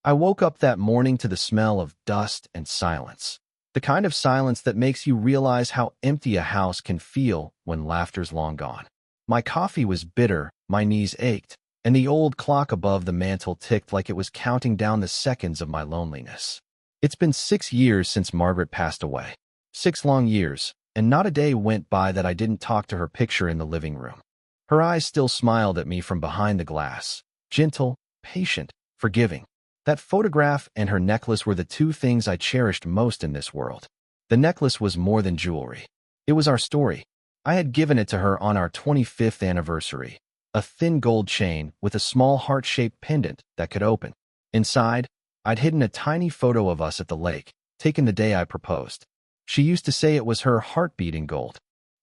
I woke up that morning to the smell of dust and silence. The kind of silence that makes you realize how empty a house can feel when laughter's long gone. My coffee was bitter, my knees ached, and the old clock above the mantel ticked like it was counting down the seconds of my loneliness. It's been 6 years since Margaret passed away. 6 long years, and not a day went by that I didn't talk to her picture in the living room. Her eyes still smiled at me from behind the glass, gentle, patient, forgiving. That photograph and her necklace were the two things I cherished most in this world. The necklace was more than jewelry. It was our story. I had given it to her on our 25th anniversary, a thin gold chain with a small heart-shaped pendant that could open. Inside, I'd hidden a tiny photo of us at the lake, taken the day I proposed. She used to say it was her heartbeat in gold.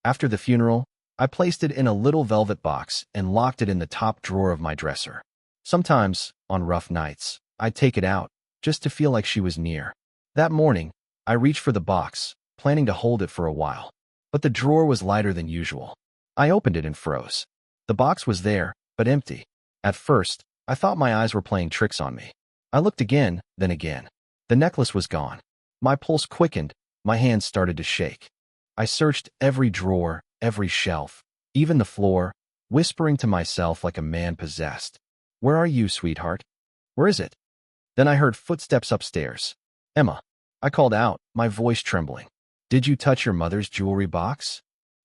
After the funeral, I placed it in a little velvet box and locked it in the top drawer of my dresser. Sometimes, on rough nights, I'd take it out, just to feel like she was near. That morning, I reached for the box, planning to hold it for a while. But the drawer was lighter than usual. I opened it and froze. The box was there, but empty. At first, I thought my eyes were playing tricks on me. I looked again, then again. The necklace was gone. My pulse quickened, my hands started to shake. I searched every drawer, every shelf, even the floor, whispering to myself like a man possessed. "Where are you, sweetheart? Where is it?" Then I heard footsteps upstairs. "Emma," I called out, my voice trembling. "Did you touch your mother's jewelry box?"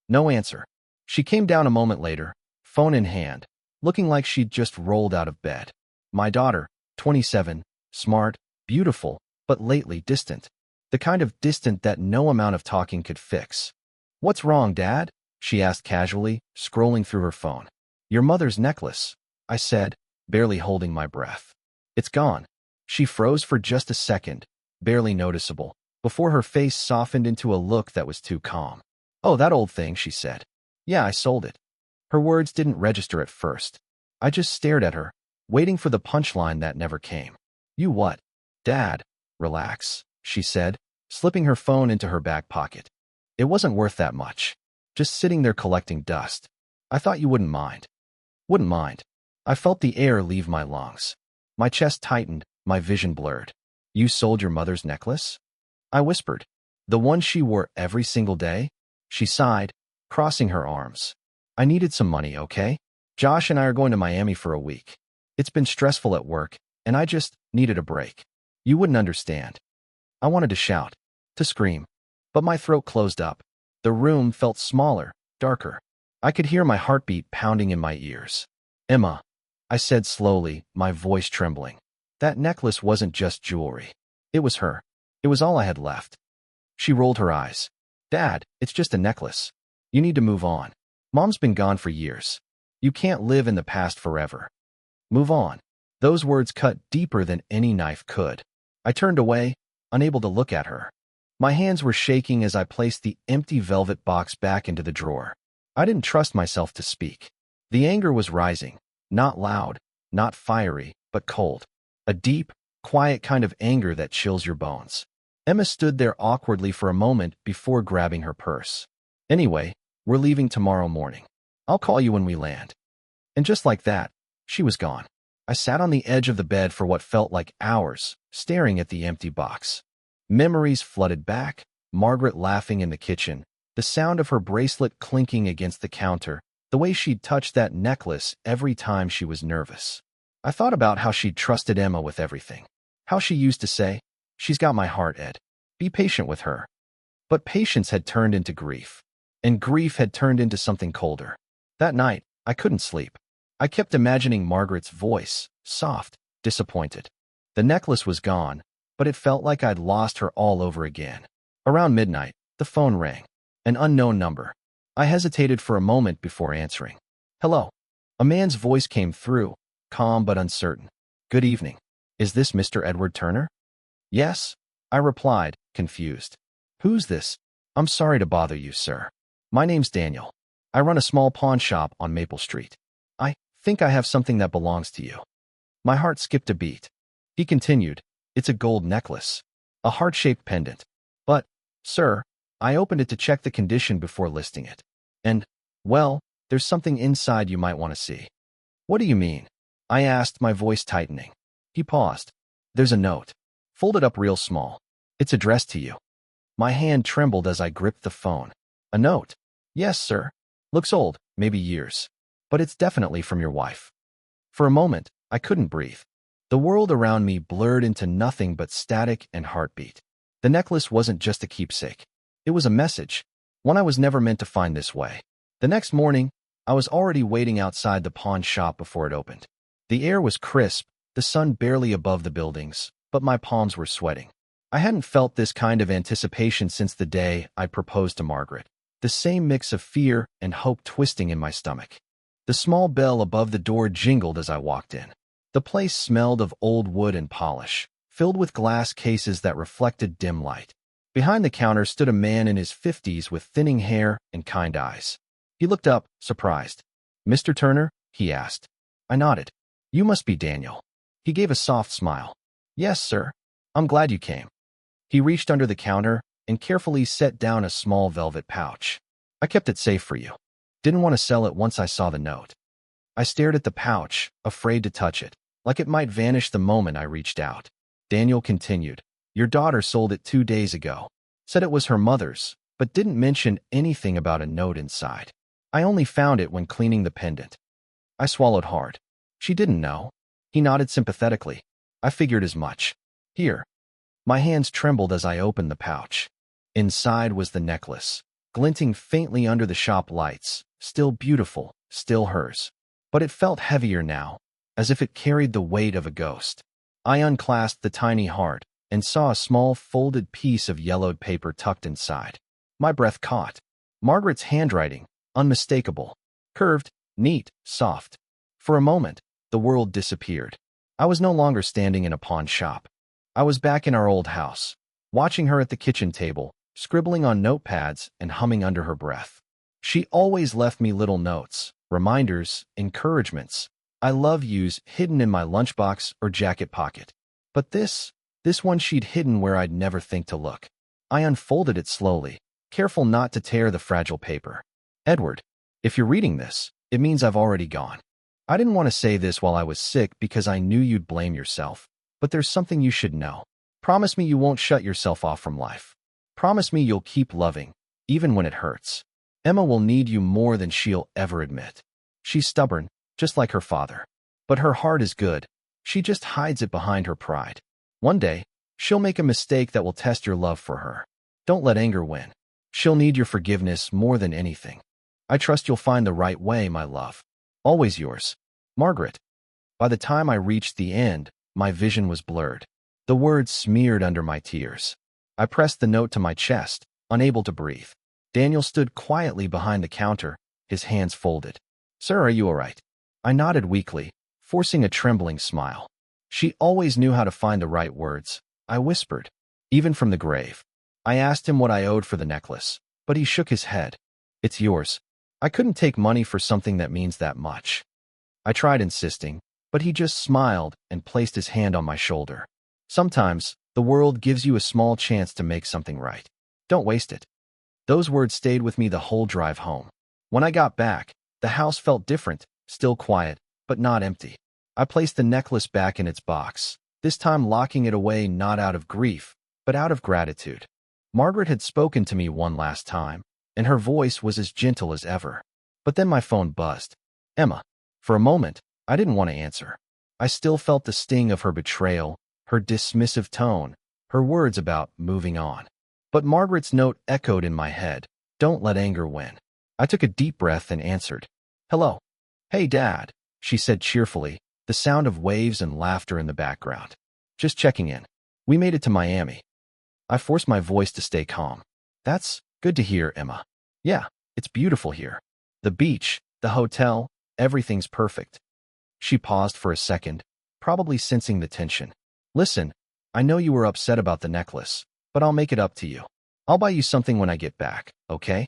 No answer. She came down a moment later, phone in hand, looking like she'd just rolled out of bed. My daughter, 27, smart, beautiful, but lately distant. The kind of distant that no amount of talking could fix. "What's wrong, Dad?" she asked casually, scrolling through her phone. "Your mother's necklace," I said, barely holding my breath. "It's gone." She froze for just a second, barely noticeable, before her face softened into a look that was too calm. "Oh, that old thing," she said. "Yeah, I sold it." Her words didn't register at first. I just stared at her, waiting for the punchline that never came. "You what?" "Dad, relax," she said, slipping her phone into her back pocket. "It wasn't worth that much. Just sitting there collecting dust. I thought you wouldn't mind." Wouldn't mind. I felt the air leave my lungs. My chest tightened, my vision blurred. "You sold your mother's necklace?" I whispered. "The one she wore every single day?" She sighed, crossing her arms. "I needed some money, okay? Josh and I are going to Miami for a week. It's been stressful at work, and I just needed a break. You wouldn't understand." I wanted to shout, to scream, but my throat closed up. The room felt smaller, darker. I could hear my heartbeat pounding in my ears. "Emma," I said slowly, my voice trembling. "That necklace wasn't just jewelry. It was her. It was all I had left." She rolled her eyes. "Dad, it's just a necklace. You need to move on. Mom's been gone for years. You can't live in the past forever." Move on. Those words cut deeper than any knife could. I turned away, unable to look at her. My hands were shaking as I placed the empty velvet box back into the drawer. I didn't trust myself to speak. The anger was rising, not loud, not fiery, but cold. A deep, quiet kind of anger that chills your bones. Emma stood there awkwardly for a moment before grabbing her purse. "Anyway, we're leaving tomorrow morning. I'll call you when we land." And just like that, she was gone. I sat on the edge of the bed for what felt like hours, staring at the empty box. Memories flooded back, Margaret laughing in the kitchen, the sound of her bracelet clinking against the counter, the way she'd touched that necklace every time she was nervous. I thought about how she'd trusted Emma with everything. How she used to say, "She's got my heart, Ed. Be patient with her." But patience had turned into grief, and grief had turned into something colder. That night, I couldn't sleep. I kept imagining Margaret's voice, soft, disappointed. The necklace was gone, but it felt like I'd lost her all over again. Around midnight, the phone rang. An unknown number. I hesitated for a moment before answering. "Hello." A man's voice came through, calm but uncertain. "Good evening. Is this Mr. Edward Turner?" "Yes," I replied, confused. "Who's this?" "I'm sorry to bother you, sir. My name's Daniel. I run a small pawn shop on Maple Street. I think I have something that belongs to you." My heart skipped a beat. He continued, "It's a gold necklace. A heart-shaped pendant. But, sir, I opened it to check the condition before listing it. And, well, there's something inside you might want to see." "What do you mean?" I asked, my voice tightening. He paused. There's a note, folded up real small. It's addressed to you. My hand trembled as I gripped the phone. A note? Yes, sir. Looks old, maybe years. But it's definitely from your wife. For a moment, I couldn't breathe. The world around me blurred into nothing but static and heartbeat. The necklace wasn't just a keepsake. It was a message, one I was never meant to find this way. The next morning, I was already waiting outside the pawn shop before it opened. The air was crisp, the sun barely above the buildings, but my palms were sweating. I hadn't felt this kind of anticipation since the day I proposed to Margaret. The same mix of fear and hope twisting in my stomach. The small bell above the door jingled as I walked in. The place smelled of old wood and polish, filled with glass cases that reflected dim light. Behind the counter stood a man in his 50s with thinning hair and kind eyes. He looked up, surprised. "Mr. Turner?" he asked. I nodded. "You must be Daniel." He gave a soft smile. "Yes, sir. I'm glad you came." He reached under the counter and carefully set down a small velvet pouch. "I kept it safe for you. Didn't want to sell it once I saw the note." I stared at the pouch, afraid to touch it, like it might vanish the moment I reached out. Daniel continued, "Your daughter sold it 2 days ago. Said it was her mother's, but didn't mention anything about a note inside. I only found it when cleaning the pendant." I swallowed hard. She didn't know. He nodded sympathetically. I figured as much. "Here." My hands trembled as I opened the pouch. Inside was the necklace, glinting faintly under the shop lights, still beautiful, still hers. But it felt heavier now, as if it carried the weight of a ghost. I unclasped the tiny heart and saw a small folded piece of yellowed paper tucked inside. My breath caught. Margaret's handwriting, unmistakable, curved, neat, soft. For a moment, the world disappeared. I was no longer standing in a pawn shop. I was back in our old house, watching her at the kitchen table, scribbling on notepads and humming under her breath. She always left me little notes, reminders, encouragements. "I love yous" hidden in my lunchbox or jacket pocket. But this one she'd hidden where I'd never think to look. I unfolded it slowly, careful not to tear the fragile paper. "Edward, if you're reading this, it means I've already gone. I didn't want to say this while I was sick because I knew you'd blame yourself, but there's something you should know. Promise me you won't shut yourself off from life. Promise me you'll keep loving, even when it hurts. Emma will need you more than she'll ever admit. She's stubborn, just like her father. But her heart is good. She just hides it behind her pride. One day, she'll make a mistake that will test your love for her. Don't let anger win. She'll need your forgiveness more than anything. I trust you'll find the right way, my love. Always yours, Margaret." By the time I reached the end, my vision was blurred. The words smeared under my tears. I pressed the note to my chest, unable to breathe. Daniel stood quietly behind the counter, his hands folded. "Sir, are you all right?" I nodded weakly, forcing a trembling smile. She always knew how to find the right words. I whispered, "Even from the grave." I asked him what I owed for the necklace, but he shook his head. "It's yours." I couldn't take money for something that means that much. I tried insisting, but he just smiled and placed his hand on my shoulder. "Sometimes, the world gives you a small chance to make something right. Don't waste it." Those words stayed with me the whole drive home. When I got back, the house felt different, still quiet, but not empty. I placed the necklace back in its box, this time locking it away not out of grief, but out of gratitude. Margaret had spoken to me one last time, and her voice was as gentle as ever. But then my phone buzzed. "Emma." For a moment, I didn't want to answer. I still felt the sting of her betrayal, her dismissive tone, her words about moving on. But Margaret's note echoed in my head. "Don't let anger win." I took a deep breath and answered. "Hello." "Hey, Dad," she said cheerfully, the sound of waves and laughter in the background. "Just checking in. We made it to Miami." I forced my voice to stay calm. "That's good to hear, Emma. Yeah, it's beautiful here. The beach, the hotel, everything's perfect." She paused for a second, probably sensing the tension. "Listen, I know you were upset about the necklace, but I'll make it up to you. I'll buy you something when I get back, okay?"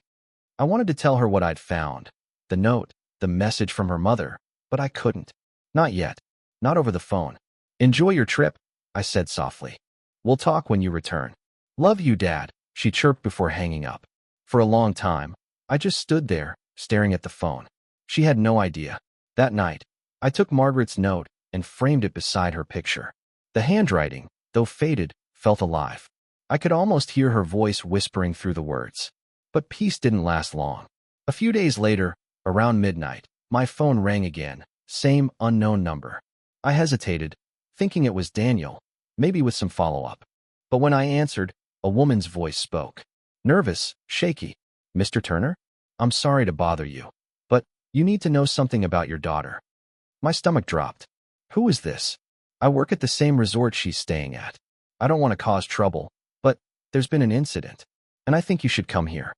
I wanted to tell her what I'd found. The note, the message from her mother, but I couldn't. Not yet. Not over the phone. "Enjoy your trip," I said softly. "We'll talk when you return." "Love you, Dad," she chirped before hanging up. For a long time, I just stood there, staring at the phone. She had no idea. That night, I took Margaret's note and framed it beside her picture. The handwriting, though faded, felt alive. I could almost hear her voice whispering through the words. But peace didn't last long. A few days later, around midnight, my phone rang again, same unknown number. I hesitated, thinking it was Daniel, maybe with some follow-up. But when I answered, a woman's voice spoke. Nervous, shaky. Mr. Turner? I'm sorry to bother you, but you need to know something about your daughter. My stomach dropped. Who is this? I work at the same resort she's staying at. I don't want to cause trouble, but there's been an incident, and I think you should come here.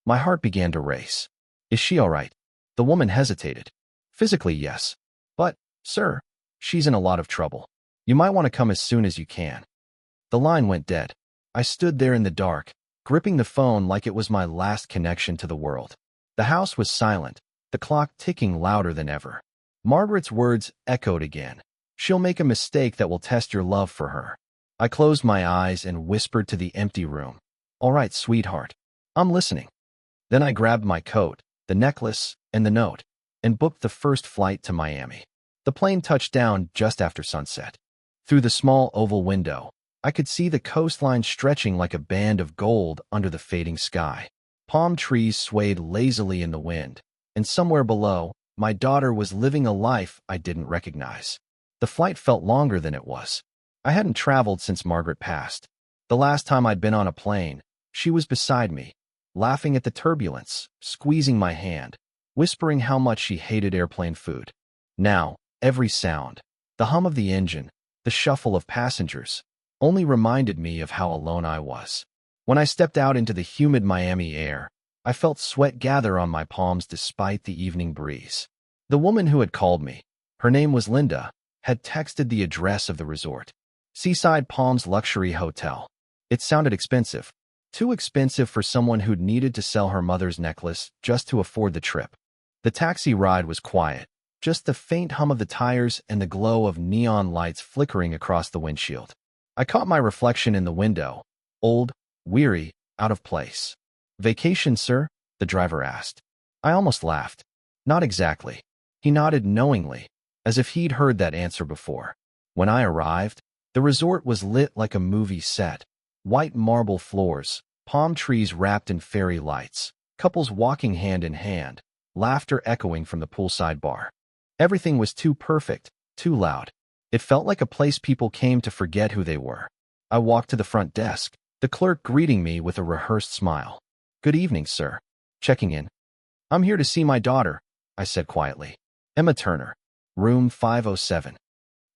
My heart began to race. Is she all right? The woman hesitated. Physically, yes. But, sir, she's in a lot of trouble. You might want to come as soon as you can. The line went dead. I stood there in the dark, gripping the phone like it was my last connection to the world. The house was silent, the clock ticking louder than ever. Margaret's words echoed again. She'll make a mistake that will test your love for her. I closed my eyes and whispered to the empty room. All right, sweetheart. I'm listening. Then I grabbed my coat, the necklace, and the note, and booked the first flight to Miami. The plane touched down just after sunset. Through the small oval window, I could see the coastline stretching like a band of gold under the fading sky. Palm trees swayed lazily in the wind, and somewhere below, my daughter was living a life I didn't recognize. The flight felt longer than it was. I hadn't traveled since Margaret passed. The last time I'd been on a plane, she was beside me, laughing at the turbulence, squeezing my hand, whispering how much she hated airplane food. Now, every sound, the hum of the engine, the shuffle of passengers, only reminded me of how alone I was. When I stepped out into the humid Miami air, I felt sweat gather on my palms despite the evening breeze. The woman who had called me, her name was Linda, had texted the address of the resort. Seaside Palms Luxury Hotel. It sounded expensive. Too expensive for someone who'd needed to sell her mother's necklace just to afford the trip. The taxi ride was quiet, just the faint hum of the tires and the glow of neon lights flickering across the windshield. I caught my reflection in the window, old, weary, out of place. Vacation, sir? The driver asked. I almost laughed. Not exactly. He nodded knowingly, as if he'd heard that answer before. When I arrived, the resort was lit like a movie set. White marble floors, palm trees wrapped in fairy lights, couples walking hand in hand, laughter echoing from the poolside bar. Everything was too perfect, too loud. It felt like a place people came to forget who they were. I walked to the front desk, the clerk greeting me with a rehearsed smile. Good evening, sir. Checking in. I'm here to see my daughter, I said quietly. Emma Turner, room 507.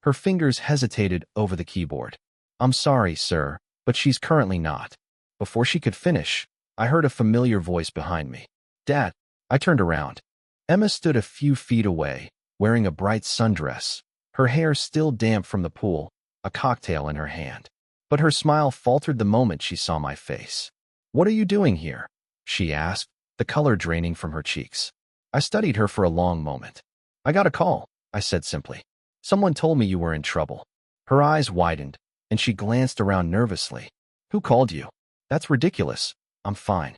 Her fingers hesitated over the keyboard. I'm sorry, sir, but she's currently not. Before she could finish, I heard a familiar voice behind me. Dad. I turned around. Emma stood a few feet away, wearing a bright sundress, her hair still damp from the pool, a cocktail in her hand. But her smile faltered the moment she saw my face. What are you doing here? She asked, the color draining from her cheeks. I studied her for a long moment. I got a call, I said simply. Someone told me you were in trouble. Her eyes widened, and she glanced around nervously. Who called you? That's ridiculous. I'm fine.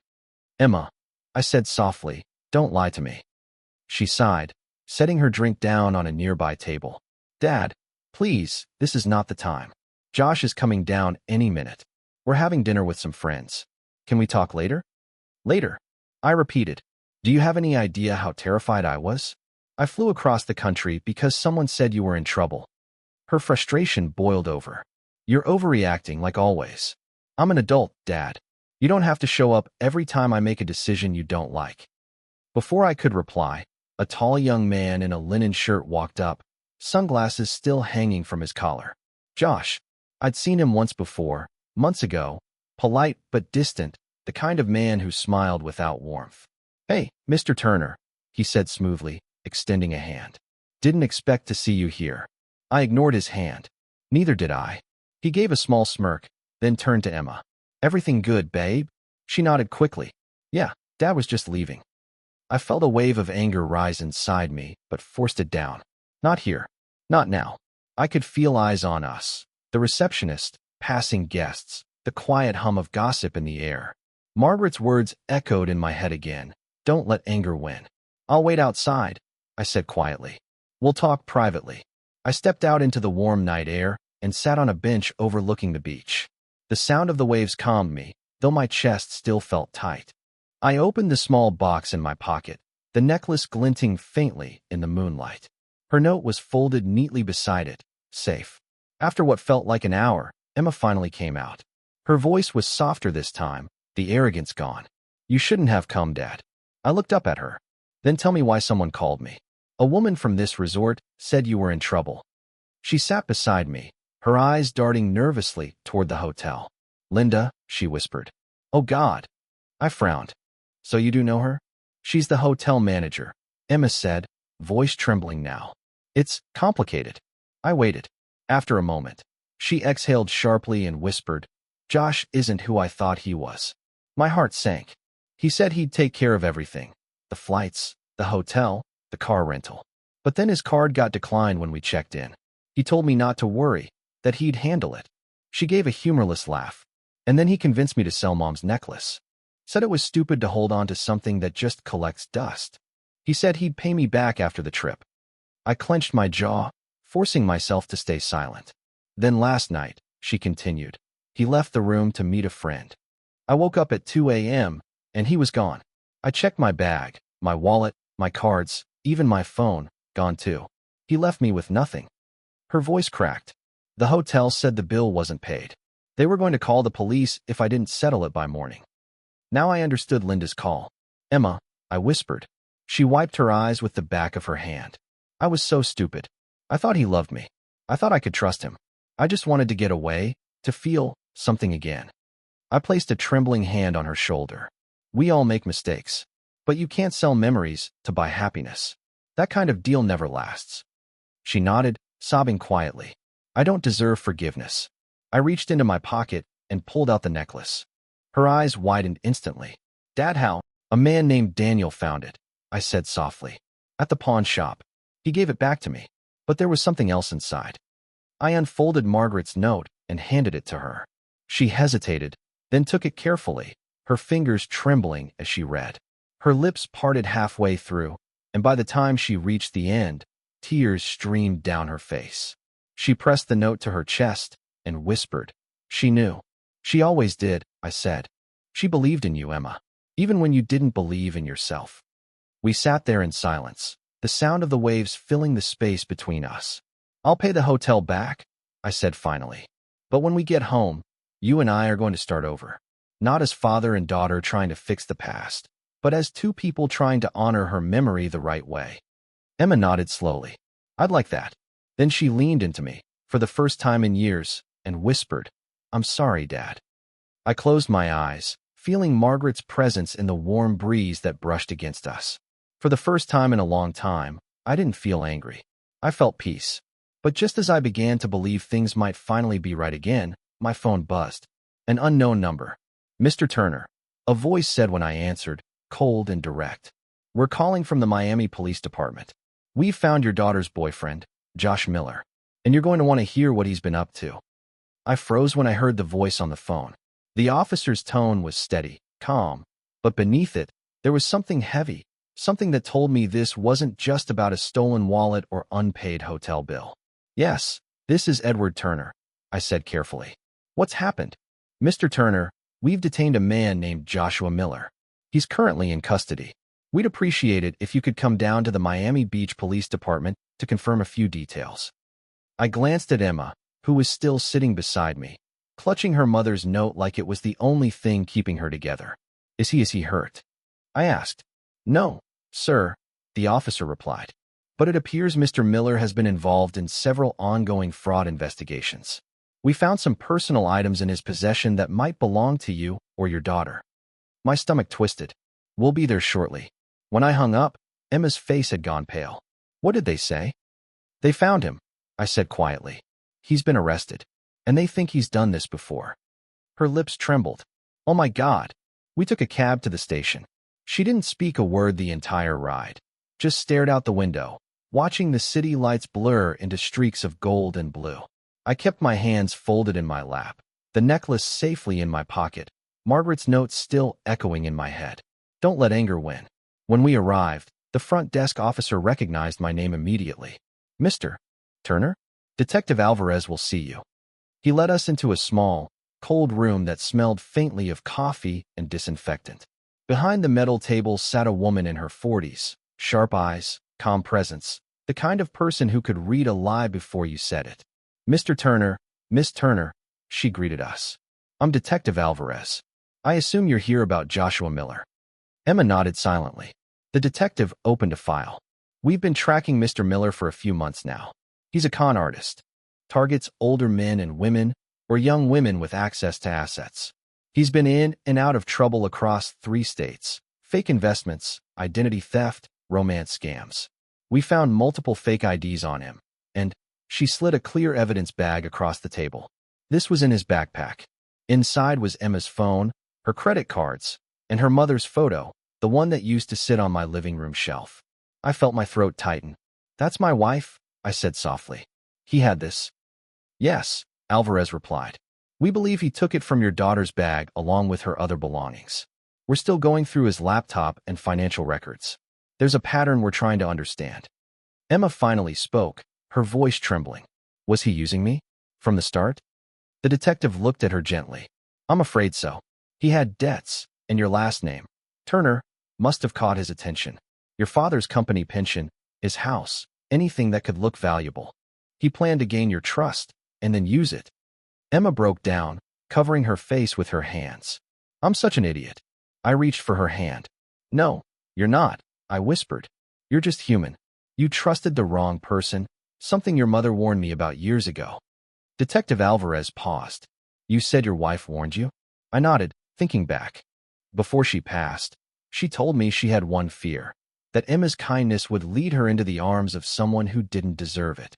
Emma, I said softly, don't lie to me. She sighed, setting her drink down on a nearby table. Dad, please, this is not the time. Josh is coming down any minute. We're having dinner with some friends. Can we talk later? Later, I repeated. Do you have any idea how terrified I was? I flew across the country because someone said you were in trouble. Her frustration boiled over. You're overreacting like always. I'm an adult, Dad. You don't have to show up every time I make a decision you don't like. Before I could reply, a tall young man in a linen shirt walked up, sunglasses still hanging from his collar. Josh. I'd seen him once before, months ago, polite but distant, the kind of man who smiled without warmth. Hey, Mr. Turner, he said smoothly, extending a hand. Didn't expect to see you here. I ignored his hand. Neither did I. He gave a small smirk, then turned to Emma. Everything good, babe? She nodded quickly. Yeah, Dad was just leaving. I felt a wave of anger rise inside me, but forced it down. Not here. Not now. I could feel eyes on us. The receptionist, passing guests, the quiet hum of gossip in the air. Margaret's words echoed in my head again. Don't let anger win. I'll wait outside, I said quietly. We'll talk privately. I stepped out into the warm night air, and sat on a bench overlooking the beach. The sound of the waves calmed me, though my chest still felt tight. I opened the small box in my pocket, the necklace glinting faintly in the moonlight. Her note was folded neatly beside it, safe. After what felt like an hour, Emma finally came out. Her voice was softer this time, the arrogance gone. "You shouldn't have come, Dad." I looked up at her. "Then tell me why someone called me." "A woman from this resort said you were in trouble." She sat beside me, her eyes darting nervously toward the hotel. "Linda," she whispered. "Oh God." I frowned. "So you do know her?" "She's the hotel manager," Emma said, voice trembling now. "It's complicated." I waited. After a moment, she exhaled sharply and whispered, "Josh isn't who I thought he was." My heart sank. He said he'd take care of everything. The flights, the hotel, the car rental. But then his card got declined when we checked in. He told me not to worry, that he'd handle it. She gave a humorless laugh. And then he convinced me to sell Mom's necklace. Said it was stupid to hold on to something that just collects dust. He said he'd pay me back after the trip. I clenched my jaw, forcing myself to stay silent. Then last night, she continued, he left the room to meet a friend. I woke up at 2 a.m., and he was gone. I checked my bag, my wallet, my cards, even my phone, gone too. He left me with nothing. Her voice cracked. The hotel said the bill wasn't paid. They were going to call the police if I didn't settle it by morning. Now I understood Linda's call. "Emma," I whispered. She wiped her eyes with the back of her hand. I was so stupid. I thought he loved me. I thought I could trust him. I just wanted to get away, to feel something again. I placed a trembling hand on her shoulder. "We all make mistakes. But you can't sell memories to buy happiness. That kind of deal never lasts." She nodded, sobbing quietly. "I don't deserve forgiveness." I reached into my pocket and pulled out the necklace. Her eyes widened instantly. "Dad, how?" "A man named Daniel found it," I said softly. "At the pawn shop. He gave it back to me. But there was something else inside." I unfolded Margaret's note and handed it to her. She hesitated, then took it carefully, her fingers trembling as she read. Her lips parted halfway through, and by the time she reached the end, tears streamed down her face. She pressed the note to her chest and whispered. "She knew." "She always did," I said. "She believed in you, Emma, even when you didn't believe in yourself." We sat there in silence, the sound of the waves filling the space between us. "I'll pay the hotel back," I said finally. "But when we get home, you and I are going to start over. Not as father and daughter trying to fix the past, but as two people trying to honor her memory the right way." Emma nodded slowly. "I'd like that." Then she leaned into me, for the first time in years, and whispered, "I'm sorry, Dad." I closed my eyes, feeling Margaret's presence in the warm breeze that brushed against us. For the first time in a long time, I didn't feel angry. I felt peace. But just as I began to believe things might finally be right again, my phone buzzed. An unknown number. "Mr. Turner," a voice said when I answered, cold and direct. "We're calling from the Miami Police Department. We've found your daughter's boyfriend, Josh Miller, and you're going to want to hear what he's been up to." I froze when I heard the voice on the phone. The officer's tone was steady, calm, but beneath it, there was something heavy, something that told me this wasn't just about a stolen wallet or unpaid hotel bill. "Yes, this is Edward Turner," I said carefully. "What's happened?" "Mr. Turner, we've detained a man named Joshua Miller. He's currently in custody. We'd appreciate it if you could come down to the Miami Beach Police Department to confirm a few details." I glanced at Emma, who was still sitting beside me, clutching her mother's note like it was the only thing keeping her together. Is he hurt?" I asked. "No, sir," the officer replied. "But it appears Mr. Miller has been involved in several ongoing fraud investigations. We found some personal items in his possession that might belong to you or your daughter." My stomach twisted. "We'll be there shortly." When I hung up, Emma's face had gone pale. "What did they say?" "They found him," I said quietly. "He's been arrested, and they think he's done this before." Her lips trembled. "Oh my God." We took a cab to the station. She didn't speak a word the entire ride, just stared out the window, watching the city lights blur into streaks of gold and blue. I kept my hands folded in my lap, the necklace safely in my pocket, Margaret's note still echoing in my head. Don't let anger win. When we arrived, the front desk officer recognized my name immediately. "Mr. Turner? Detective Alvarez will see you." He led us into a small, cold room that smelled faintly of coffee and disinfectant. Behind the metal table sat a woman in her 40s, sharp eyes, calm presence, the kind of person who could read a lie before you said it. "Mr. Turner, Miss Turner," she greeted us. "I'm Detective Alvarez. I assume you're here about Joshua Miller." Emma nodded silently. The detective opened a file. "We've been tracking Mr. Miller for a few months now. He's a con artist. Targets older men and women, or young women with access to assets. He's been in and out of trouble across 3 states. Fake investments, identity theft, romance scams. We found multiple fake IDs on him, and..." She slid a clear evidence bag across the table. "This was in his backpack. Inside was Emma's phone, her credit cards, and her mother's photo, the one that used to sit on my living room shelf." I felt my throat tighten. "That's my wife," I said softly. "He had this." "Yes," Alvarez replied. "We believe he took it from your daughter's bag along with her other belongings. We're still going through his laptop and financial records. There's a pattern we're trying to understand." Emma finally spoke, her voice trembling. "Was he using me? From the start?" The detective looked at her gently. "I'm afraid so. He had debts, and your last name, Turner, must have caught his attention. Your father's company pension, his house, anything that could look valuable. He planned to gain your trust, and then use it." Emma broke down, covering her face with her hands. "I'm such an idiot." I reached for her hand. "No, you're not," I whispered. "You're just human. You trusted the wrong person, something your mother warned me about years ago." Detective Alvarez paused. "You said your wife warned you?" I nodded, thinking back. Before she passed, she told me she had one fear, that Emma's kindness would lead her into the arms of someone who didn't deserve it.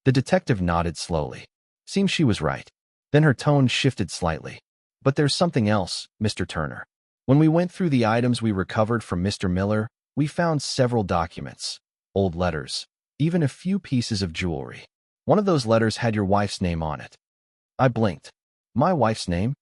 The detective nodded slowly. Seems she was right. Then her tone shifted slightly. "But there's something else, Mr. Turner. When we went through the items we recovered from Mr. Miller, we found several documents, old letters, even a few pieces of jewelry. One of those letters had your wife's name on it." I blinked. "My wife's name?"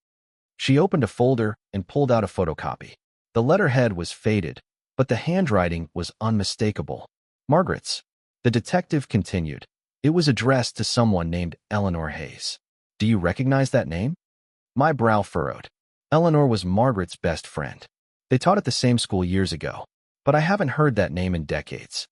She opened a folder and pulled out a photocopy. The letterhead was faded, but the handwriting was unmistakable. "Margaret's." The detective continued. "It was addressed to someone named Eleanor Hayes. Do you recognize that name?" My brow furrowed. Eleanor was Margaret's best friend. They taught at the same school years ago, but I haven't heard that name in decades.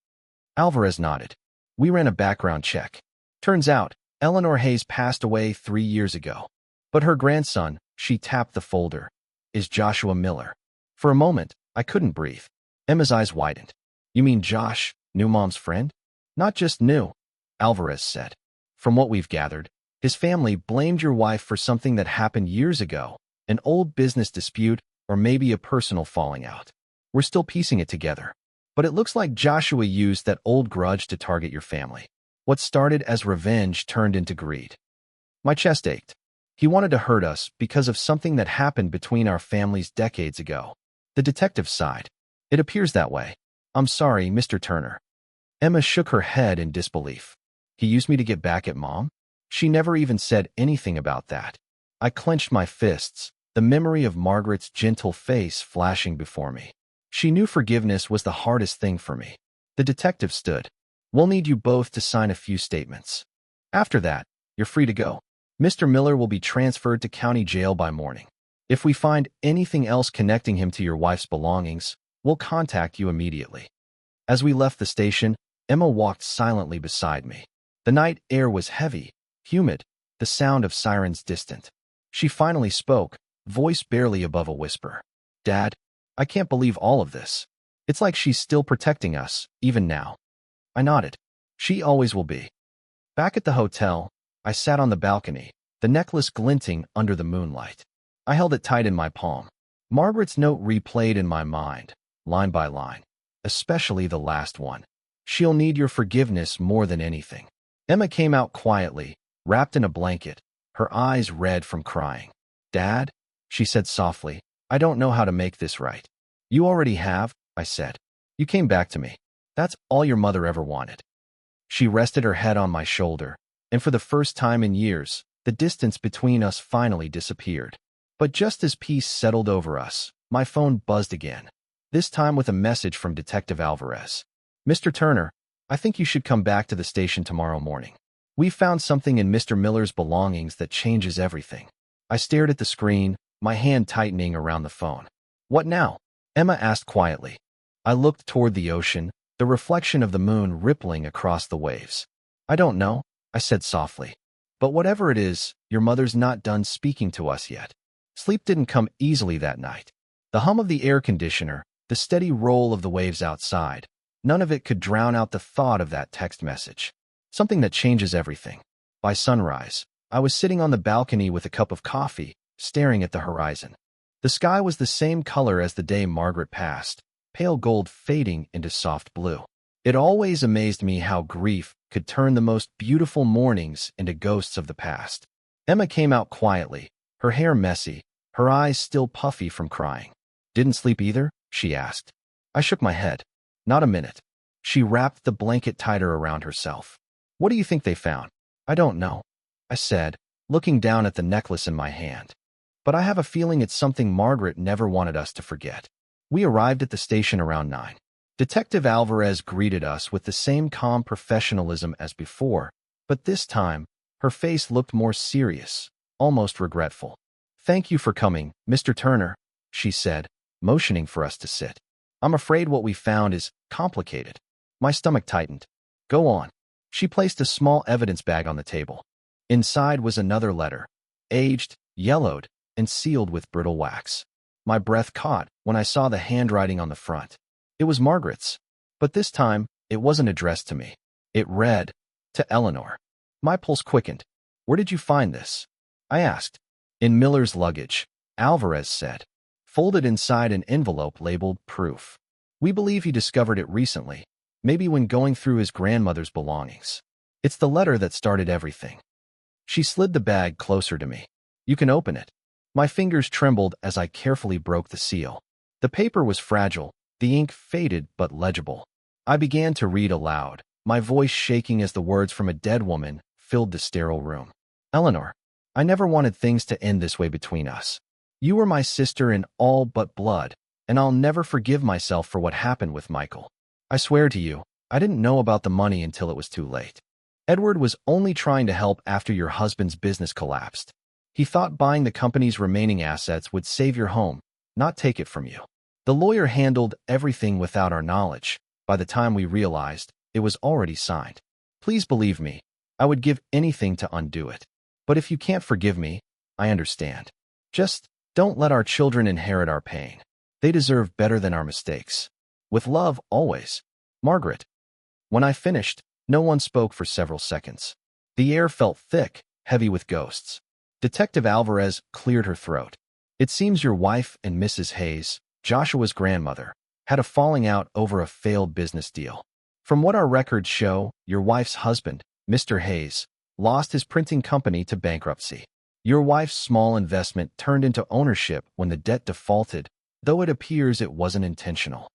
Alvarez nodded. "We ran a background check. Turns out, Eleanor Hayes passed away 3 years ago. But her grandson," she tapped the folder, "is Joshua Miller." For a moment, I couldn't breathe. Emma's eyes widened. "You mean Josh, new mom's friend?" "Not just new," Alvarez said. "From what we've gathered, his family blamed your wife for something that happened years ago, an old business dispute or maybe a personal falling out. We're still piecing it together. But it looks like Joshua used that old grudge to target your family. What started as revenge turned into greed." My chest ached. "He wanted to hurt us because of something that happened between our families decades ago." The detective sighed. "It appears that way. I'm sorry, Mr. Turner." Emma shook her head in disbelief. "He used me to get back at Mom?" She never even said anything about that. I clenched my fists, the memory of Margaret's gentle face flashing before me. She knew forgiveness was the hardest thing for me. The detective stood. "We'll need you both to sign a few statements. After that, you're free to go. Mr. Miller will be transferred to county jail by morning. If we find anything else connecting him to your wife's belongings, we'll contact you immediately." As we left the station, Emma walked silently beside me. The night air was heavy, humid, the sound of sirens distant. She finally spoke, voice barely above a whisper. "Dad, I can't believe all of this. It's like she's still protecting us, even now." I nodded. "She always will be." Back at the hotel, I sat on the balcony, the necklace glinting under the moonlight. I held it tight in my palm. Margaret's note replayed in my mind, line by line, especially the last one. "She'll need your forgiveness more than anything." Emma came out quietly, wrapped in a blanket, her eyes red from crying. "Dad," she said softly, "I don't know how to make this right." "You already have," I said. "You came back to me. That's all your mother ever wanted." She rested her head on my shoulder, and for the first time in years, the distance between us finally disappeared. But just as peace settled over us, my phone buzzed again, this time with a message from Detective Alvarez. "Mr. Turner, I think you should come back to the station tomorrow morning. We found something in Mr. Miller's belongings that changes everything. I stared at the screen, my hand tightening around the phone. What now? Emma asked quietly. I looked toward the ocean, the reflection of the moon rippling across the waves. I don't know, I said softly. But whatever it is, your mother's not done speaking to us yet. Sleep didn't come easily that night. The hum of the air conditioner, the steady roll of the waves outside, none of it could drown out the thought of that text message. Something that changes everything. By sunrise, I was sitting on the balcony with a cup of coffee, staring at the horizon. The sky was the same color as the day Margaret passed, pale gold fading into soft blue. It always amazed me how grief could turn the most beautiful mornings into ghosts of the past. Emma came out quietly, her hair messy, her eyes still puffy from crying. Didn't sleep either? She asked. I shook my head. Not a minute. She wrapped the blanket tighter around herself. What do you think they found? I don't know, I said, looking down at the necklace in my hand. But I have a feeling it's something Margaret never wanted us to forget. We arrived at the station around 9. Detective Alvarez greeted us with the same calm professionalism as before, but this time, her face looked more serious, almost regretful. Thank you for coming, Mr. Turner, she said, motioning for us to sit. I'm afraid what we found is complicated. My stomach tightened. Go on. She placed a small evidence bag on the table. Inside was another letter, aged, yellowed, and sealed with brittle wax. My breath caught when I saw the handwriting on the front. It was Margaret's, but this time it wasn't addressed to me. It read, to Eleanor. My pulse quickened. Where did you find this? I asked. In Miller's luggage, Alvarez said, folded inside an envelope labeled proof. We believe he discovered it recently, maybe when going through his grandmother's belongings. It's the letter that started everything. She slid the bag closer to me. You can open it. My fingers trembled as I carefully broke the seal. The paper was fragile, the ink faded but legible. I began to read aloud, my voice shaking as the words from a dead woman filled the sterile room. Eleanor, I never wanted things to end this way between us. You were my sister in all but blood, and I'll never forgive myself for what happened with Michael. I swear to you, I didn't know about the money until it was too late. Edward was only trying to help after your husband's business collapsed. He thought buying the company's remaining assets would save your home, not take it from you. The lawyer handled everything without our knowledge. By the time we realized, it was already signed. Please believe me, I would give anything to undo it. But if you can't forgive me, I understand. Just don't let our children inherit our pain. They deserve better than our mistakes. With love, always. Margaret. When I finished, no one spoke for several seconds. The air felt thick, heavy with ghosts. Detective Alvarez cleared her throat. It seems your wife and Mrs. Hayes, Joshua's grandmother, had a falling out over a failed business deal. From what our records show, your wife's husband, Mr. Hayes, lost his printing company to bankruptcy. Your wife's small investment turned into ownership when the debt defaulted, though it appears it wasn't intentional.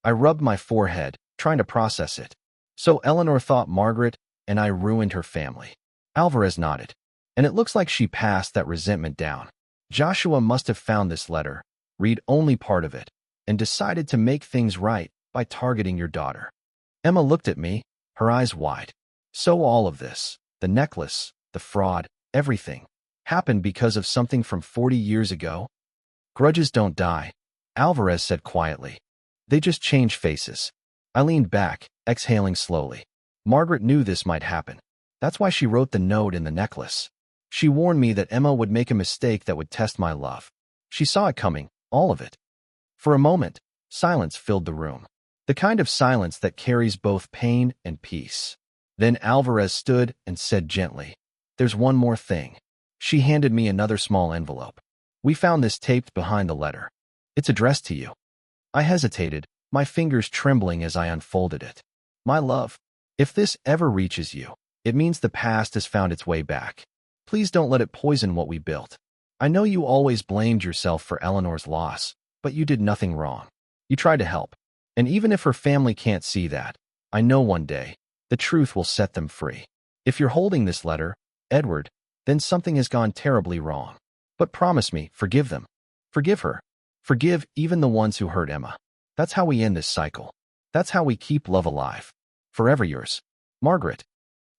I rubbed my forehead, trying to process it. So Eleanor thought Margaret and I ruined her family. Alvarez nodded. And it looks like she passed that resentment down. Joshua must have found this letter, read only part of it, and decided to make things right by targeting your daughter. Emma looked at me, her eyes wide. So all of this, the necklace, the fraud, everything, happened because of something from 40 years ago? Grudges don't die, Alvarez said quietly. They just change faces. I leaned back, exhaling slowly. Margaret knew this might happen. That's why she wrote the note in the necklace. She warned me that Emma would make a mistake that would test my love. She saw it coming, all of it. For a moment, silence filled the room. The kind of silence that carries both pain and peace. Then Alvarez stood and said gently, "There's one more thing." She handed me another small envelope. We found this taped behind the letter. It's addressed to you. I hesitated, my fingers trembling as I unfolded it. My love, if this ever reaches you, it means the past has found its way back. Please don't let it poison what we built. I know you always blamed yourself for Eleanor's loss, but you did nothing wrong. You tried to help. And even if her family can't see that, I know one day, the truth will set them free. If you're holding this letter, Edward, then something has gone terribly wrong. But promise me, forgive them. Forgive her. Forgive even the ones who hurt Emma. That's how we end this cycle. That's how we keep love alive. Forever yours, Margaret.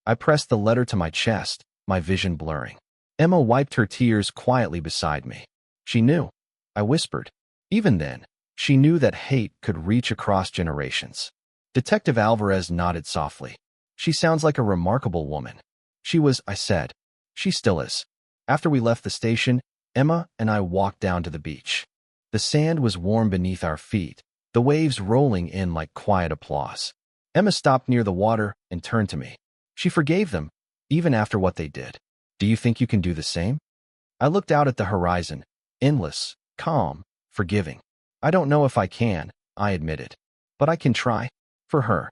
I pressed the letter to my chest, my vision blurring. Emma wiped her tears quietly beside me. She knew. I whispered. Even then, she knew that hate could reach across generations. Detective Alvarez nodded softly. She sounds like a remarkable woman. She was, I said. She still is. After we left the station, Emma and I walked down to the beach. The sand was warm beneath our feet, the waves rolling in like quiet applause. Emma stopped near the water and turned to me. She forgave them, even after what they did. Do you think you can do the same? I looked out at the horizon, endless, calm, forgiving. I don't know if I can, I admitted. But I can try. For her.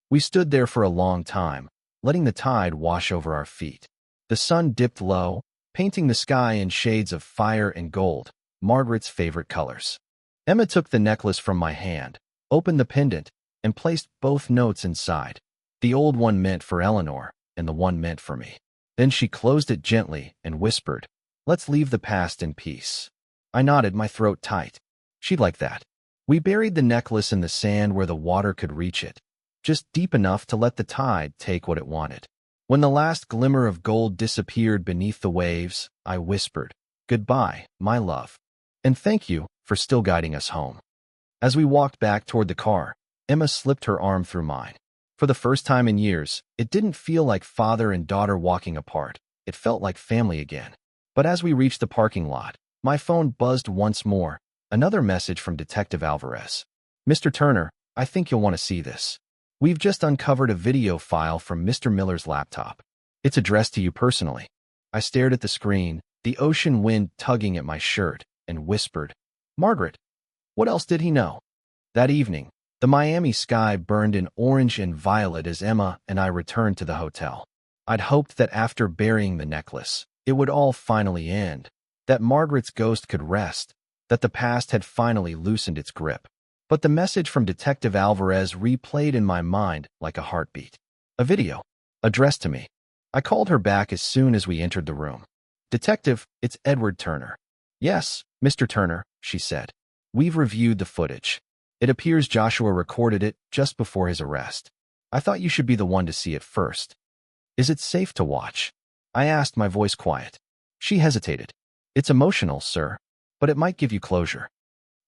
We stood there for a long time, letting the tide wash over our feet. The sun dipped low, painting the sky in shades of fire and gold, Margaret's favorite colors. Emma took the necklace from my hand, opened the pendant, and placed both notes inside. The old one meant for Eleanor, and the one meant for me. Then she closed it gently and whispered, "Let's leave the past in peace." I nodded, my throat tight. She'd like that. We buried the necklace in the sand where the water could reach it, just deep enough to let the tide take what it wanted. When the last glimmer of gold disappeared beneath the waves, I whispered, "Goodbye, my love. And thank you for still guiding us home." As we walked back toward the car, Emma slipped her arm through mine. For the first time in years, it didn't feel like father and daughter walking apart. It felt like family again. But as we reached the parking lot, my phone buzzed once more. Another message from Detective Alvarez. "Mr. Turner, I think you'll want to see this. We've just uncovered a video file from Mr. Miller's laptop. It's addressed to you personally." I stared at the screen, the ocean wind tugging at my shirt, and whispered, "Margaret." What else did he know? That evening, the Miami sky burned in orange and violet as Emma and I returned to the hotel. I'd hoped that after burying the necklace, it would all finally end, that Margaret's ghost could rest, that the past had finally loosened its grip. But the message from Detective Alvarez replayed in my mind like a heartbeat. A video, addressed to me. I called her back as soon as we entered the room. "Detective, it's Edward Turner." "Yes, Mr. Turner," she said. "We've reviewed the footage. It appears Joshua recorded it just before his arrest. I thought you should be the one to see it first." "Is it safe to watch?" I asked, my voice quiet. She hesitated. "It's emotional, sir, but it might give you closure."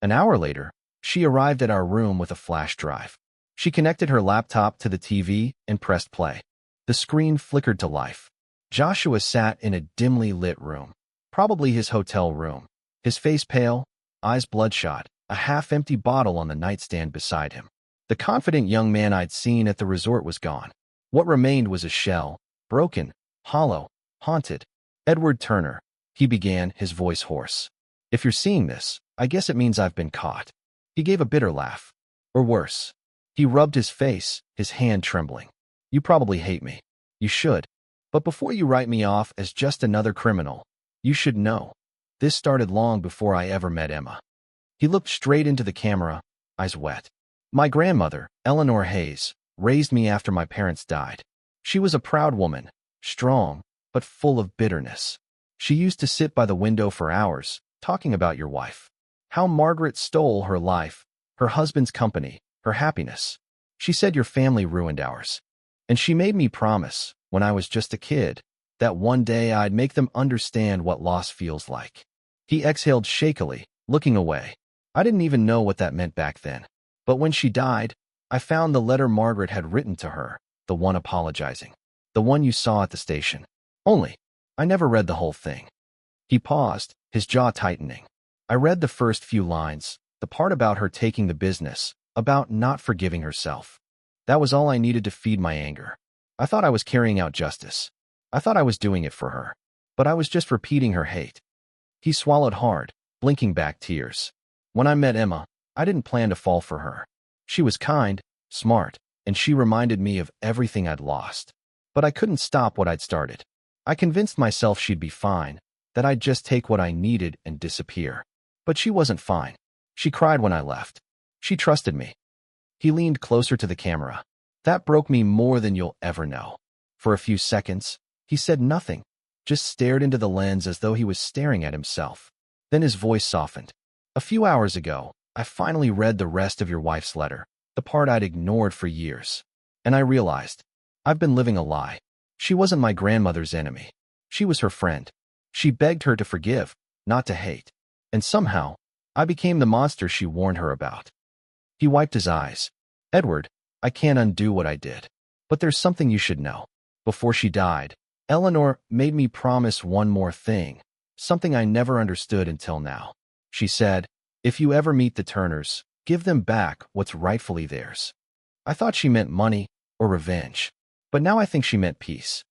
An hour later, she arrived at our room with a flash drive. She connected her laptop to the TV and pressed play. The screen flickered to life. Joshua sat in a dimly lit room, probably his hotel room, his face pale, eyes bloodshot, a half-empty bottle on the nightstand beside him. The confident young man I'd seen at the resort was gone. What remained was a shell, broken, hollow, haunted. "Edward Turner," he began, his voice hoarse. "If you're seeing this, I guess it means I've been caught." He gave a bitter laugh. "Or worse." He rubbed his face, his hand trembling. "You probably hate me. You should. But before you write me off as just another criminal, you should know. This started long before I ever met Emma." He looked straight into the camera, eyes wet. "My grandmother, Eleanor Hayes, raised me after my parents died. She was a proud woman, strong, but full of bitterness. She used to sit by the window for hours, talking about your wife. How Margaret stole her life, her husband's company, her happiness. She said your family ruined ours. And she made me promise, when I was just a kid, that one day I'd make them understand what loss feels like." He exhaled shakily, looking away. I didn't even know what that meant back then. But when she died, I found the letter Margaret had written to her, the one apologizing. The one you saw at the station. Only, I never read the whole thing. He paused, his jaw tightening. I read the first few lines, the part about her taking the business, about not forgiving herself. That was all I needed to feed my anger. I thought I was carrying out justice. I thought I was doing it for her. But I was just repeating her hate. He swallowed hard, blinking back tears. When I met Emma, I didn't plan to fall for her. She was kind, smart, and she reminded me of everything I'd lost. But I couldn't stop what I'd started. I convinced myself she'd be fine, that I'd just take what I needed and disappear. But she wasn't fine. She cried when I left. She trusted me. He leaned closer to the camera. That broke me more than you'll ever know. For a few seconds, he said nothing, just stared into the lens as though he was staring at himself. Then his voice softened. "A few hours ago, I finally read the rest of your wife's letter, the part I'd ignored for years. And I realized, I've been living a lie. She wasn't my grandmother's enemy. She was her friend. She begged her to forgive, not to hate. And somehow, I became the monster she warned her about. He wiped his eyes. Edward, I can't undo what I did. But there's something you should know. Before she died, Eleanor made me promise one more thing, something I never understood until now. She said, if you ever meet the Turners, give them back what's rightfully theirs. I thought she meant money or revenge, but now I think she meant peace.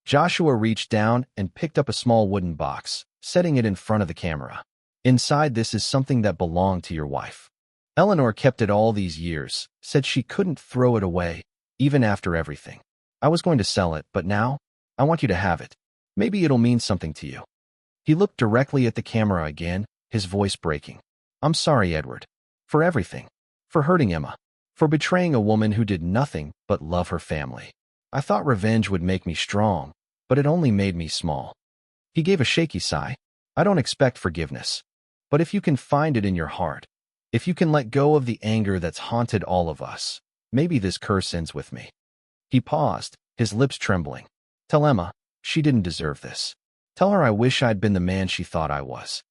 Joshua reached down and picked up a small wooden box, setting it in front of the camera. Inside this is something that belonged to your wife. Eleanor kept it all these years, said she couldn't throw it away, even after everything. I was going to sell it, but now, I want you to have it. Maybe it'll mean something to you. He looked directly at the camera again, his voice breaking. I'm sorry, Edward. For everything. For hurting Emma. For betraying a woman who did nothing but love her family. I thought revenge would make me strong, but it only made me small. He gave a shaky sigh. I don't expect forgiveness. But if you can find it in your heart, if you can let go of the anger that's haunted all of us, maybe this curse ends with me. He paused, his lips trembling. Tell Emma, she didn't deserve this. Tell her I wish I'd been the man she thought I was.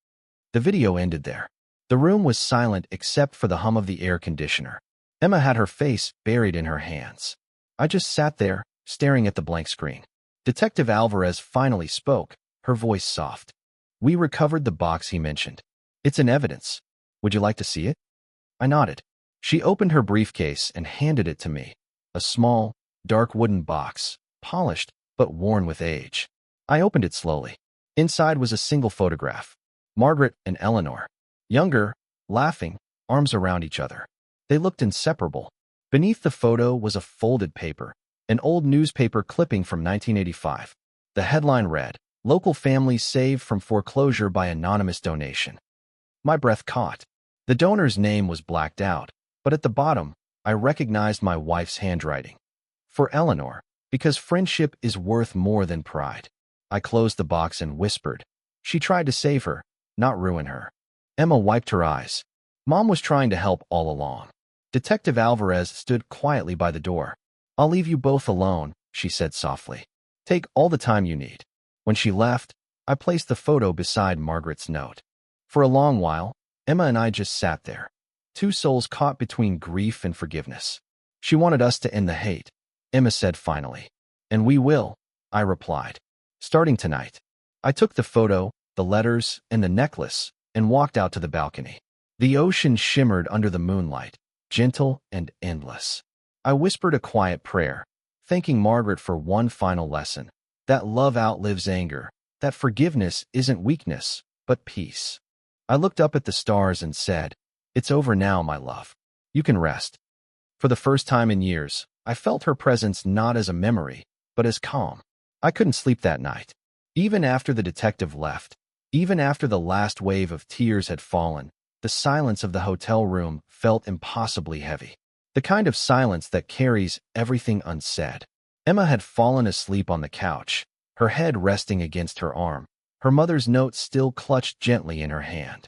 The video ended there. The room was silent except for the hum of the air conditioner. Emma had her face buried in her hands. I just sat there, staring at the blank screen. Detective Alvarez finally spoke, her voice soft. We recovered the box he mentioned. It's in evidence. Would you like to see it? I nodded. She opened her briefcase and handed it to me. A small, dark wooden box, polished but worn with age. I opened it slowly. Inside was a single photograph. Margaret and Eleanor. Younger, laughing, arms around each other. They looked inseparable. Beneath the photo was a folded paper, an old newspaper clipping from 1985. The headline read, Local Families Saved from Foreclosure by Anonymous Donation. My breath caught. The donor's name was blacked out, but at the bottom, I recognized my wife's handwriting. For Eleanor, because friendship is worth more than pride. I closed the box and whispered. She tried to save her, not ruin her. Emma wiped her eyes. Mom was trying to help all along. Detective Alvarez stood quietly by the door. I'll leave you both alone, she said softly. Take all the time you need. When she left, I placed the photo beside Margaret's note. For a long while, Emma and I just sat there. Two souls caught between grief and forgiveness. She wanted us to end the hate, Emma said finally. And we will, I replied. Starting tonight. I took the photo, the letters, and the necklace, and walked out to the balcony. The ocean shimmered under the moonlight, gentle and endless. I whispered a quiet prayer, thanking Margaret for one final lesson, that love outlives anger, that forgiveness isn't weakness, but peace. I looked up at the stars and said, It's over now, my love. You can rest. For the first time in years, I felt her presence not as a memory, but as calm. I couldn't sleep that night. Even after the detective left, even after the last wave of tears had fallen, the silence of the hotel room felt impossibly heavy. The kind of silence that carries everything unsaid. Emma had fallen asleep on the couch, her head resting against her arm, her mother's note still clutched gently in her hand.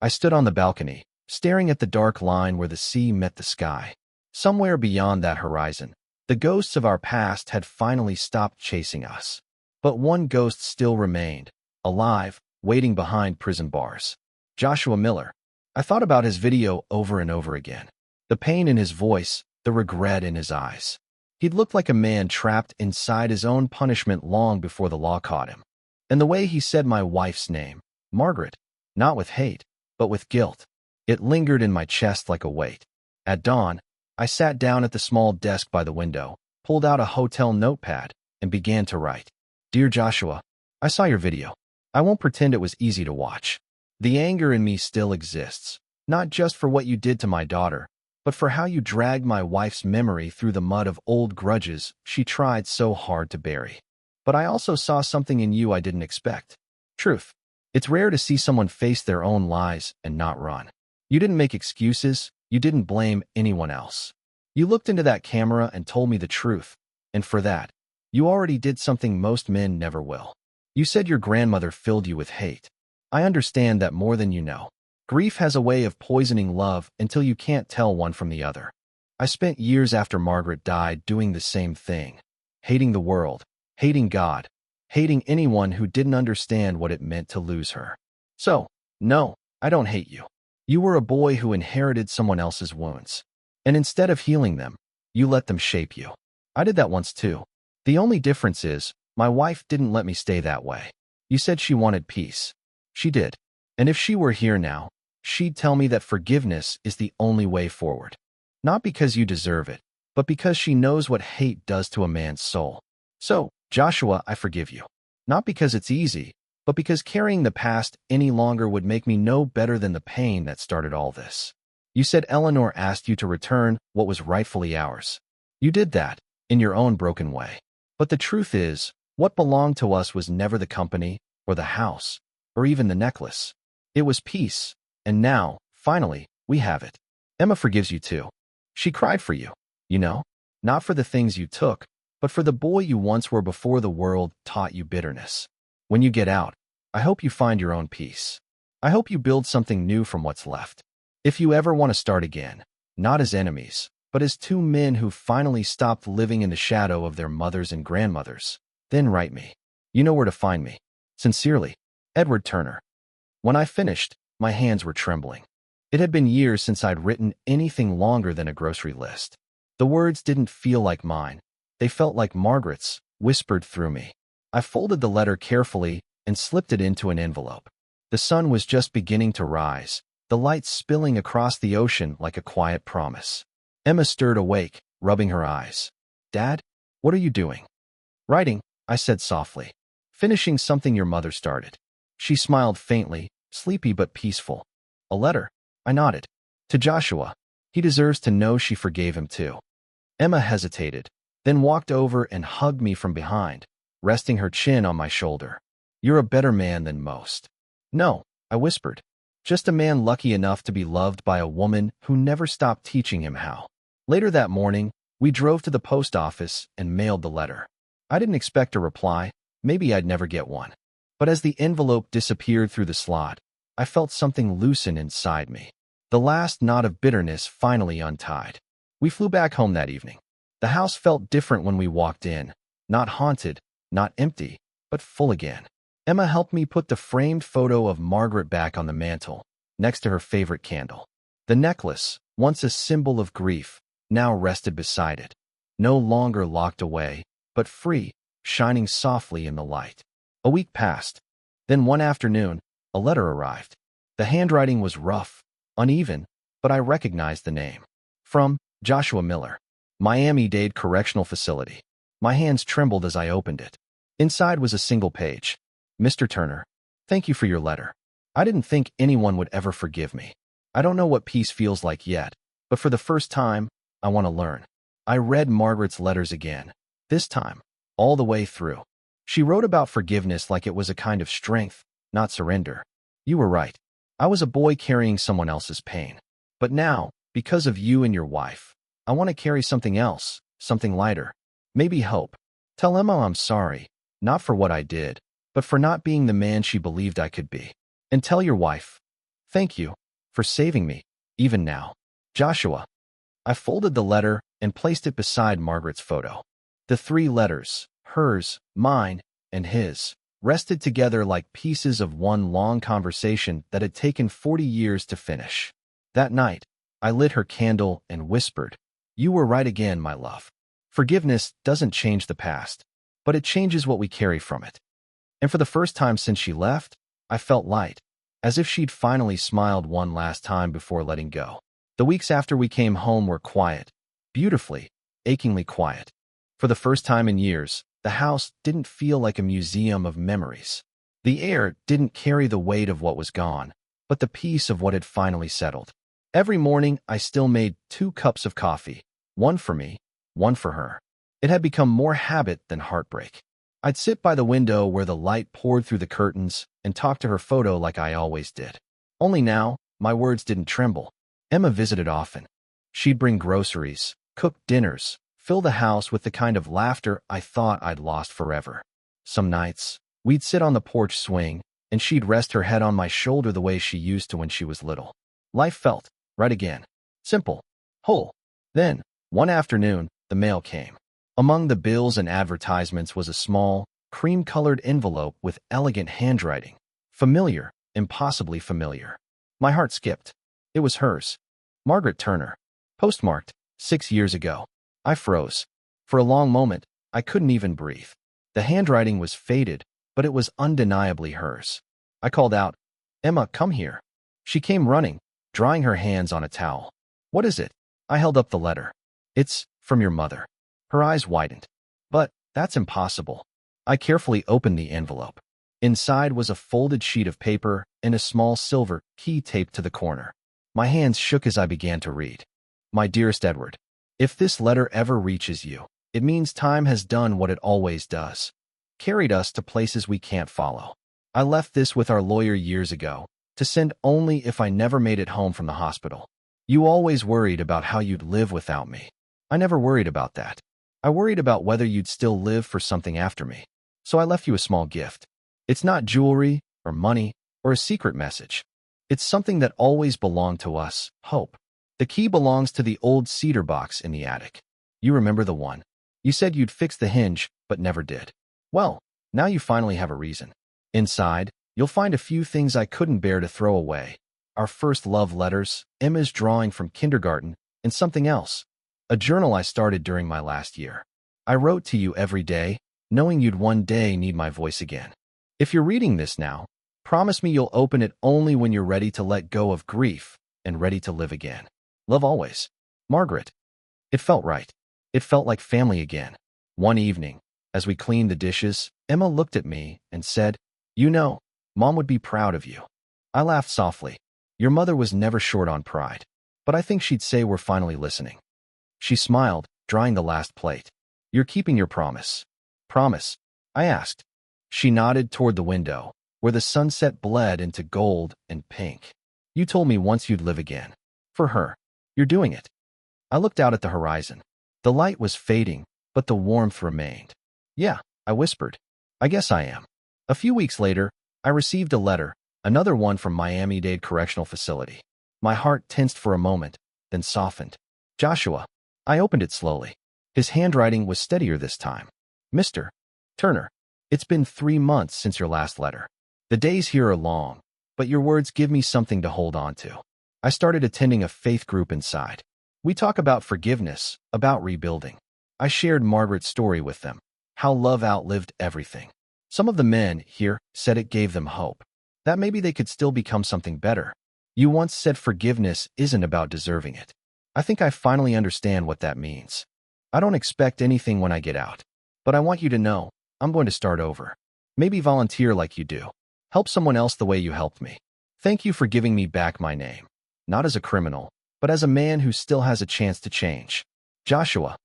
I stood on the balcony, staring at the dark line where the sea met the sky. Somewhere beyond that horizon, the ghosts of our past had finally stopped chasing us. But one ghost still remained, alive, waiting behind prison bars. Joshua Miller. I thought about his video over and over again. The pain in his voice, the regret in his eyes. He'd looked like a man trapped inside his own punishment long before the law caught him. And the way he said my wife's name, Margaret, not with hate, but with guilt, it lingered in my chest like a weight. At dawn, I sat down at the small desk by the window, pulled out a hotel notepad, and began to write. Dear Joshua, I saw your video. I won't pretend it was easy to watch. The anger in me still exists, not just for what you did to my daughter, but for how you dragged my wife's memory through the mud of old grudges she tried so hard to bury. But I also saw something in you I didn't expect. Truth. It's rare to see someone face their own lies and not run. You didn't make excuses, you didn't blame anyone else. You looked into that camera and told me the truth, and for that, you already did something most men never will. You said your grandmother filled you with hate. I understand that more than you know. Grief has a way of poisoning love until you can't tell one from the other. I spent years after Margaret died doing the same thing, hating the world, hating God, hating anyone who didn't understand what it meant to lose her. So, no, I don't hate you. You were a boy who inherited someone else's wounds. And instead of healing them, you let them shape you. I did that once too. The only difference is, my wife didn't let me stay that way. You said she wanted peace. She did. And if she were here now, she'd tell me that forgiveness is the only way forward. Not because you deserve it, but because she knows what hate does to a man's soul. So, Joshua, I forgive you. Not because it's easy, but because carrying the past any longer would make me no better than the pain that started all this. You said Eleanor asked you to return what was rightfully ours. You did that, in your own broken way. But the truth is, what belonged to us was never the company, or the house, or even the necklace. It was peace, and now, finally, we have it. Emma forgives you too. She cried for you, you know, not for the things you took, but for the boy you once were before the world taught you bitterness. When you get out, I hope you find your own peace. I hope you build something new from what's left. If you ever want to start again, not as enemies, but as two men who finally stopped living in the shadow of their mothers and grandmothers, then write me. You know where to find me. Sincerely, Edward Turner. When I finished, my hands were trembling. It had been years since I'd written anything longer than a grocery list. The words didn't feel like mine. They felt like Margaret's, whispered through me. I folded the letter carefully and slipped it into an envelope. The sun was just beginning to rise, the light spilling across the ocean like a quiet promise. Emma stirred awake, rubbing her eyes. Dad, what are you doing? Writing, I said softly. Finishing something your mother started. She smiled faintly, sleepy but peaceful. A letter, I nodded. To Joshua. He deserves to know she forgave him too. Emma hesitated, then walked over and hugged me from behind, resting her chin on my shoulder. You're a better man than most. No, I whispered. Just a man lucky enough to be loved by a woman who never stopped teaching him how. Later that morning, we drove to the post office and mailed the letter. I didn't expect a reply. Maybe I'd never get one. But as the envelope disappeared through the slot, I felt something loosen inside me. The last knot of bitterness finally untied. We flew back home that evening. The house felt different when we walked in. Not haunted, not empty, but full again. Emma helped me put the framed photo of Margaret back on the mantel, next to her favorite candle. The necklace, once a symbol of grief, now rested beside it. No longer locked away, but free, shining softly in the light. A week passed. Then one afternoon, a letter arrived. The handwriting was rough, uneven, but I recognized the name. From Joshua Miller, Miami-Dade Correctional Facility. My hands trembled as I opened it. Inside was a single page. Mr. Turner, thank you for your letter. I didn't think anyone would ever forgive me. I don't know what peace feels like yet, but for the first time, I want to learn. I read Margaret's letters again, this time, all the way through. She wrote about forgiveness like it was a kind of strength, not surrender. You were right. I was a boy carrying someone else's pain. But now, because of you and your wife, I want to carry something else, something lighter. Maybe hope. Tell Emma I'm sorry, not for what I did, but for not being the man she believed I could be. And tell your wife, thank you, for saving me, even now. Joshua. I folded the letter and placed it beside Margaret's photo. The three letters, hers, mine, and his, rested together like pieces of one long conversation that had taken 40 years to finish. That night, I lit her candle and whispered, "You were right again, my love. Forgiveness doesn't change the past, but it changes what we carry from it." And for the first time since she left, I felt light, as if she'd finally smiled one last time before letting go. The weeks after we came home were quiet, beautifully, achingly quiet. For the first time in years, the house didn't feel like a museum of memories. The air didn't carry the weight of what was gone, but the peace of what had finally settled. Every morning, I still made 2 cups of coffee, one for me, one for her. It had become more habit than heartbreak. I'd sit by the window where the light poured through the curtains and talk to her photo like I always did. Only now, my words didn't tremble. Emma visited often. She'd bring groceries, cook dinners, fill the house with the kind of laughter I thought I'd lost forever. Some nights, we'd sit on the porch swing, and she'd rest her head on my shoulder the way she used to when she was little. Life felt right again. Simple. Whole. Then, one afternoon, the mail came. Among the bills and advertisements was a small, cream-colored envelope with elegant handwriting. Familiar, impossibly familiar. My heart skipped. It was hers. Margaret Turner. Postmarked, 6 years ago. I froze. For a long moment, I couldn't even breathe. The handwriting was faded, but it was undeniably hers. I called out, "Emma, come here." She came running, drying her hands on a towel. "What is it?" I held up the letter. "It's from your mother." Her eyes widened. "But that's impossible." I carefully opened the envelope. Inside was a folded sheet of paper and a small silver key taped to the corner. My hands shook as I began to read. "My dearest Edward, if this letter ever reaches you, it means time has done what it always does. Carried us to places we can't follow. I left this with our lawyer years ago, to send only if I never made it home from the hospital. You always worried about how you'd live without me. I never worried about that. I worried about whether you'd still live for something after me. So I left you a small gift. It's not jewelry or money or a secret message. It's something that always belonged to us, hope. The key belongs to the old cedar box in the attic. You remember the one? You said you'd fix the hinge, but never did. Well, now you finally have a reason. Inside, you'll find a few things I couldn't bear to throw away. Our first love letters, Emma's drawing from kindergarten, and something else. A journal I started during my last year. I wrote to you every day, knowing you'd one day need my voice again. If you're reading this now, promise me you'll open it only when you're ready to let go of grief and ready to live again. Love always. Margaret. It felt right. It felt like family again. One evening, as we cleaned the dishes, Emma looked at me and said, "You know, Mom would be proud of you." I laughed softly. Your mother was never short on pride, but I think she'd say we're finally listening. She smiled, drying the last plate. "You're keeping your promise." "Promise?" I asked. She nodded toward the window, where the sunset bled into gold and pink. "You told me once you'd live again. For her. You're doing it." I looked out at the horizon. The light was fading, but the warmth remained. "Yeah," I whispered. "I guess I am." A few weeks later, I received a letter, another one from Miami-Dade Correctional Facility. My heart tensed for a moment, then softened. Joshua. I opened it slowly. His handwriting was steadier this time. "Mr. Turner, it's been 3 months since your last letter. The days here are long, but your words give me something to hold on to. I started attending a faith group inside. We talk about forgiveness, about rebuilding. I shared Margaret's story with them, how love outlived everything. Some of the men here said it gave them hope, that maybe they could still become something better. You once said forgiveness isn't about deserving it. I think I finally understand what that means. I don't expect anything when I get out, but I want you to know I'm going to start over. Maybe volunteer like you do. Help someone else the way you helped me. Thank you for giving me back my name, not as a criminal, but as a man who still has a chance to change. Joshua."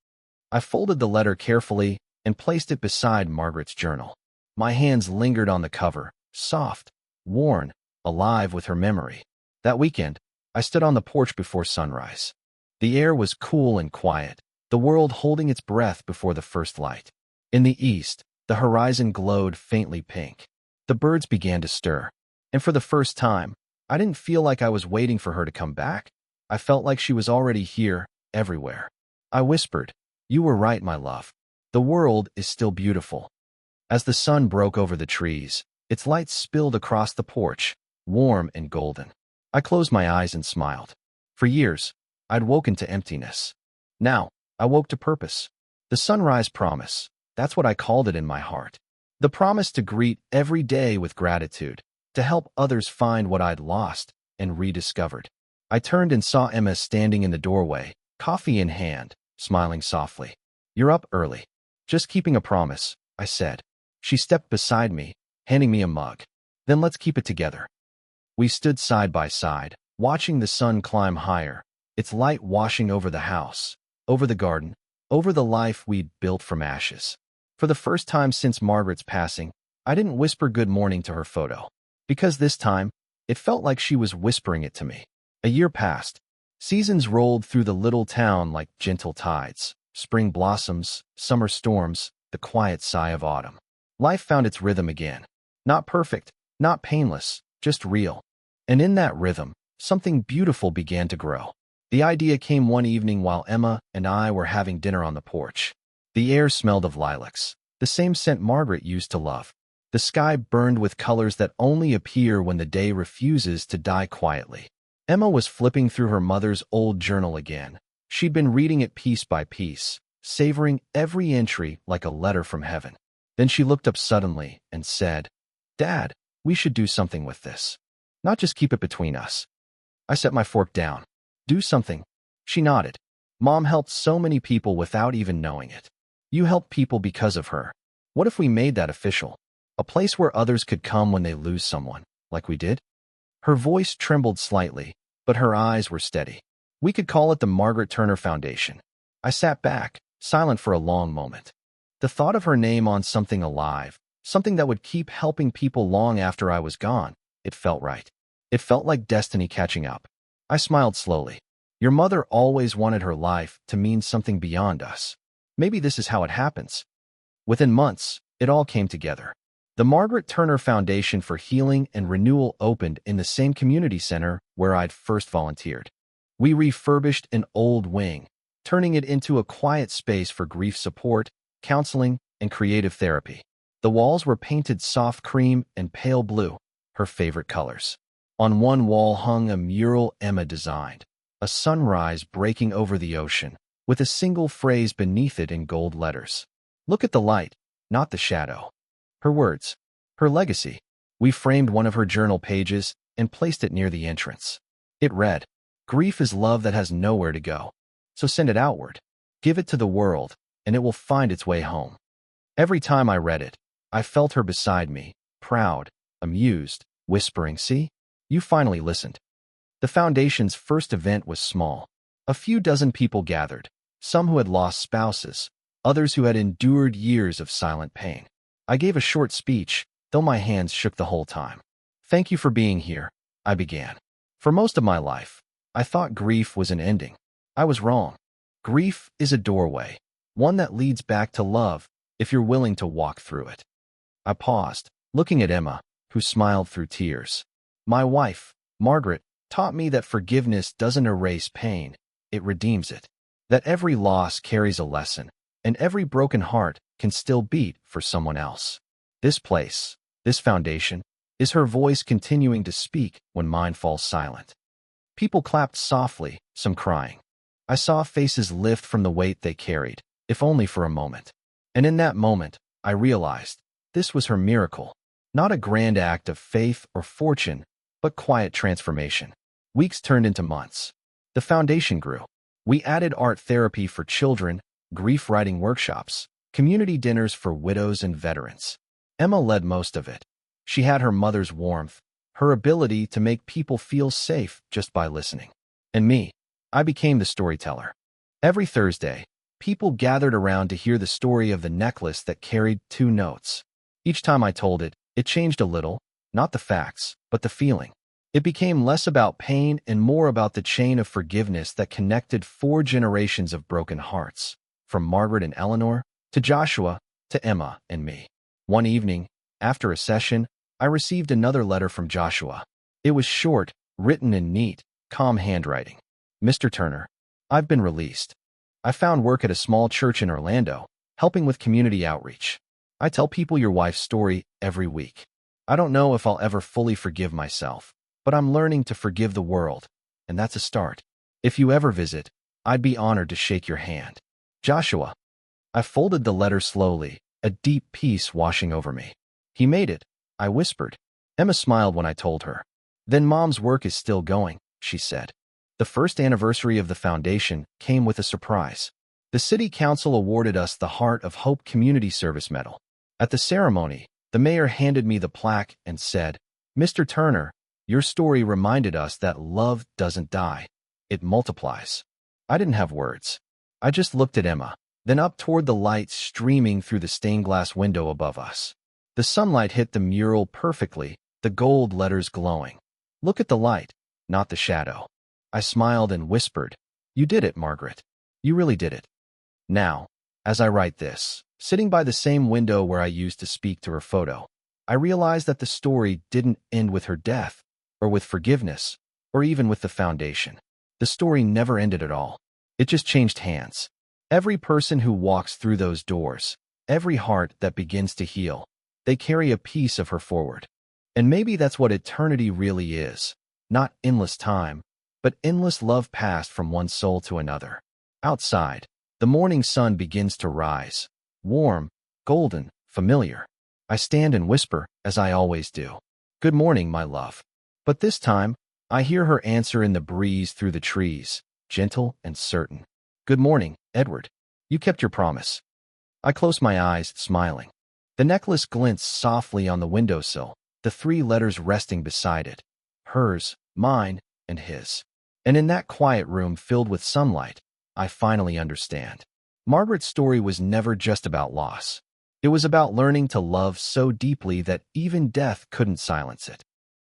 I folded the letter carefully and placed it beside Margaret's journal. My hands lingered on the cover, soft, worn, alive with her memory. That weekend, I stood on the porch before sunrise. The air was cool and quiet, the world holding its breath before the first light. In the east, the horizon glowed faintly pink. The birds began to stir, and for the first time, I didn't feel like I was waiting for her to come back. I felt like she was already here, everywhere. I whispered, "You were right, my love. The world is still beautiful." As the sun broke over the trees, its light spilled across the porch, warm and golden. I closed my eyes and smiled. For years, I'd woken to emptiness. Now, I woke to purpose. The sunrise promise, that's what I called it in my heart. The promise to greet every day with gratitude, to help others find what I'd lost and rediscovered. I turned and saw Emma standing in the doorway, coffee in hand, smiling softly. "You're up early." "Just keeping a promise," I said. She stepped beside me, handing me a mug. "Then let's keep it together." We stood side by side, watching the sun climb higher, its light washing over the house, over the garden, over the life we'd built from ashes. For the first time since Margaret's passing, I didn't whisper good morning to her photo, because this time, it felt like she was whispering it to me. A year passed. Seasons rolled through the little town like gentle tides. Spring blossoms, summer storms, the quiet sigh of autumn. Life found its rhythm again. Not perfect, not painless, just real. And in that rhythm, something beautiful began to grow. The idea came one evening while Emma and I were having dinner on the porch. The air smelled of lilacs, the same scent Margaret used to love. The sky burned with colors that only appear when the day refuses to die quietly. Emma was flipping through her mother's old journal again. She'd been reading it piece by piece, savoring every entry like a letter from heaven. Then she looked up suddenly and said, "Dad, we should do something with this. Not just keep it between us." I set my fork down. "Do something?" She nodded. "Mom helped so many people without even knowing it. You helped people because of her. What if we made that official? A place where others could come when they lose someone, like we did?" Her voice trembled slightly, but her eyes were steady. "We could call it the Margaret Turner Foundation." I sat back, silent for a long moment. The thought of her name on something alive, something that would keep helping people long after I was gone, it felt right. It felt like destiny catching up. I smiled slowly. "Your mother always wanted her life to mean something beyond us. Maybe this is how it happens." Within months, it all came together. The Margaret Turner Foundation for Healing and Renewal opened in the same community center where I'd first volunteered. We refurbished an old wing, turning it into a quiet space for grief support, counseling, and creative therapy. The walls were painted soft cream and pale blue, her favorite colors. On one wall hung a mural Emma designed, a sunrise breaking over the ocean, with a single phrase beneath it in gold letters. "Look at the light, not the shadow." Her words, her legacy. We framed one of her journal pages and placed it near the entrance. It read, "Grief is love that has nowhere to go. So send it outward. Give it to the world, and it will find its way home." Every time I read it, I felt her beside me, proud, amused, whispering, "See? You finally listened." The foundation's first event was small. A few dozen people gathered, some who had lost spouses, others who had endured years of silent pain. I gave a short speech, though my hands shook the whole time. "Thank you for being here," I began. "For most of my life, I thought grief was an ending. I was wrong. Grief is a doorway, one that leads back to love if you're willing to walk through it." I paused, looking at Emma, who smiled through tears. "My wife, Margaret, taught me that forgiveness doesn't erase pain, it redeems it. That every loss carries a lesson, and every broken heart can still beat for someone else. This place, this foundation, is her voice continuing to speak when mine falls silent." People clapped softly, some crying. I saw faces lift from the weight they carried, if only for a moment. And in that moment, I realized this was her miracle, not a grand act of faith or fortune, but quiet transformation. Weeks turned into months. The foundation grew. We added art therapy for children, grief writing workshops, community dinners for widows and veterans. Emma led most of it. She had her mother's warmth, her ability to make people feel safe just by listening. And me, I became the storyteller. Every Thursday, people gathered around to hear the story of the necklace that carried 2 notes. Each time I told it, it changed a little, not the facts, but the feeling. It became less about pain and more about the chain of forgiveness that connected 4 generations of broken hearts, from Margaret and Eleanor, to Joshua, to Emma and me. One evening, after a session, I received another letter from Joshua. It was short, written in neat, calm handwriting. "Mr. Turner, I've been released. I found work at a small church in Orlando, helping with community outreach. I tell people your wife's story every week. I don't know if I'll ever fully forgive myself, but I'm learning to forgive the world, and that's a start. If you ever visit, I'd be honored to shake your hand. Joshua." I folded the letter slowly, a deep peace washing over me. "He made it," I whispered. Emma smiled when I told her. "Then Mom's work is still going," she said. The first anniversary of the foundation came with a surprise. The City Council awarded us the Heart of Hope Community Service Medal. At the ceremony, the mayor handed me the plaque and said, "Mr. Turner, your story reminded us that love doesn't die. It multiplies." I didn't have words. I just looked at Emma, then up toward the light streaming through the stained glass window above us. The sunlight hit the mural perfectly, the gold letters glowing. "Look at the light, not the shadow." I smiled and whispered, "You did it, Margaret. You really did it." Now, as I write this, sitting by the same window where I used to speak to her photo, I realize that the story didn't end with her death, or with forgiveness, or even with the foundation. The story never ended at all. It just changed hands. Every person who walks through those doors, every heart that begins to heal, they carry a piece of her forward. And maybe that's what eternity really is. Not endless time, but endless love passed from one soul to another. Outside, the morning sun begins to rise. Warm, golden, familiar. I stand and whisper, as I always do. Good morning, my love. But this time, I hear her answer in the breeze through the trees, gentle and certain. Good morning, Edward. You kept your promise. I close my eyes, smiling. The necklace glints softly on the windowsill, the 3 letters resting beside it. Hers, mine, and his. And in that quiet room filled with sunlight, I finally understand. Margaret's story was never just about loss. It was about learning to love so deeply that even death couldn't silence it.